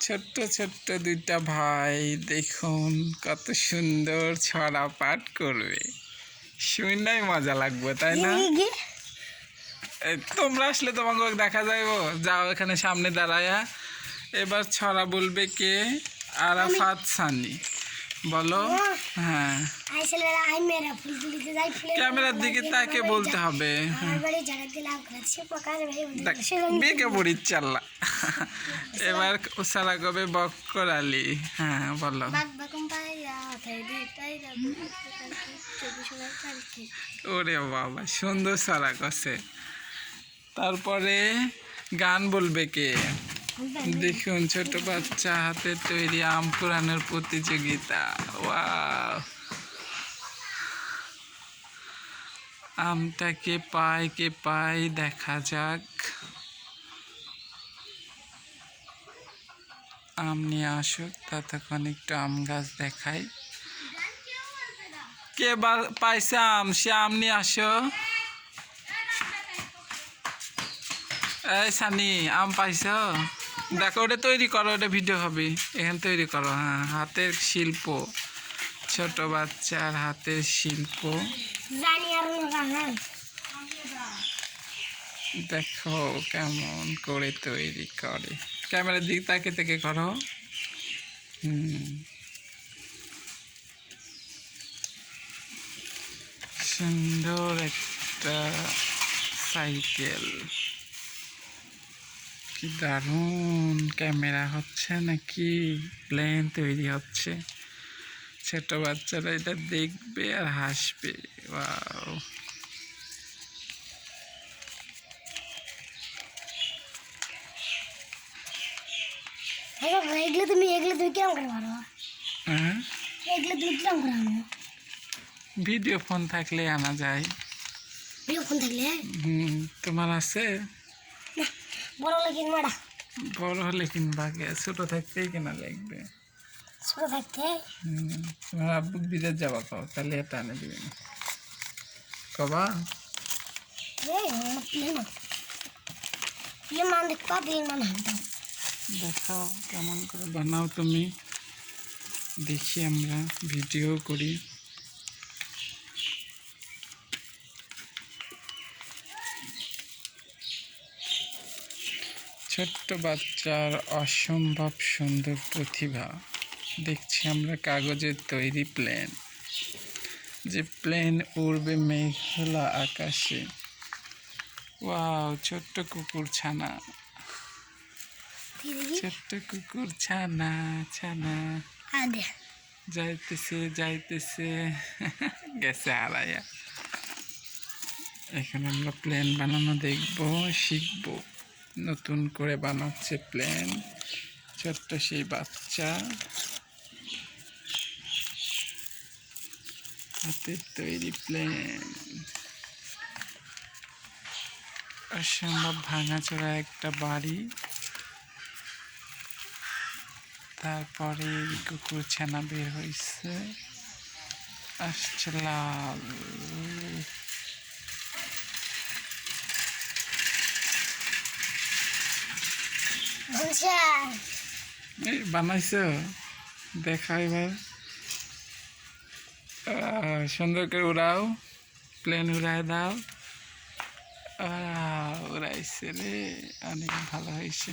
ছোট্ট ছোট্ট দুইটা ভাই দেখুন কত সুন্দর ছড়া পাঠ করবে, শুনলেই মজা লাগবে তাই না? তোমরা আসলে তোমাকে দেখা যাইবো, যাও এখানে সামনে দাঁড়ায়া। এবার ছড়া বলবে কে? আরাফাত সানি, বলো। হ্যাঁ, ক্যামেরার দিকে তাকে বলতে হবে। বেঁকে পড়ি চাল্লা। এবার সারা কবে বক্কর আলী। হ্যাঁ বলো। ওরে বাবা, সুন্দর সারা কছে। তারপরে গান বলবে কে? দেখুন ছোট বাচ্চা হাতে তৈরি আম কুড়ানোর প্রতিযোগিতা। ওয়াও, আমটা কে পায় দেখা যাক। আম নিয়ে আসুক, ততক্ষণ একটু আম গাছ দেখাই। কে পাইছে আম, সে আম নিয়ে আসো। এই সানি, আম পাইছ? দেখো, ওটা তৈরি করো, ওটা ভিডিও হবে, এখানে তৈরি করো। হ্যাঁ, হাতের শিল্প, ছোট বাচ্চার হাতের শিল্প। দেখো কেমন করে তৈরি করে। ক্যামেরার দিক তাকে করো। সুন্দর একটা সাইকেল, কি দারুণ। ক্যামেরা হচ্ছে নাকি প্লেন তৈরি হচ্ছে। ছোট বাচ্চারা এটা দেখবে আর হাসবে। ওয়াও, এগুলো তুমি কিরম করে পারো? হ্যাঁ, এগুলো তুমি কিরম করে আনো? ভিডিও ফোন থাকলে আনা যায়। ভিডিও ফোন থাকলে? তোমার আছে? বড় হলে কিনবা? বড় হলে কিনবা, ছোট থাকতেই কেনা লাগবে। ছোট থাকতে? তোমার আব্বু বিদেশ যাবা কও, তাহলে এটা এনে দিবে না কবা। দেখো কেমন করে বানাও তুমি, দেখি আমরা ভিডিও করি। ছোট্ট বাচ্চার অসম্ভব সুন্দর প্রতিভা দেখছি আমরা। কাগজের তৈরি প্লেন, যে প্লেন উড়বে মেঘলা আকাশে। ওয়াও, ছোট্ট কুকুর ছানা, ছোট্ট কুকুর ছানা যাইতেছে গেছে হারাইয়া। এখানে আমরা প্লেন বানানো দেখবো, শিখবো। নতুন করে বানাচ্ছে প্লেন ছোট্ট সেই বাচ্চা, হাতের তৈরি প্লেন। অসম্ভব ভাঙাচোরা একটা বাড়ি, তারপরে কুকুর ছানা বের হয়েছে, আসছে লাল। বানাইছ? দেখা এবার সুন্দর করে উড়াও, প্লেন উড়ায় দাও। উড়াইছে রে, অনেক ভালো হয়েছে।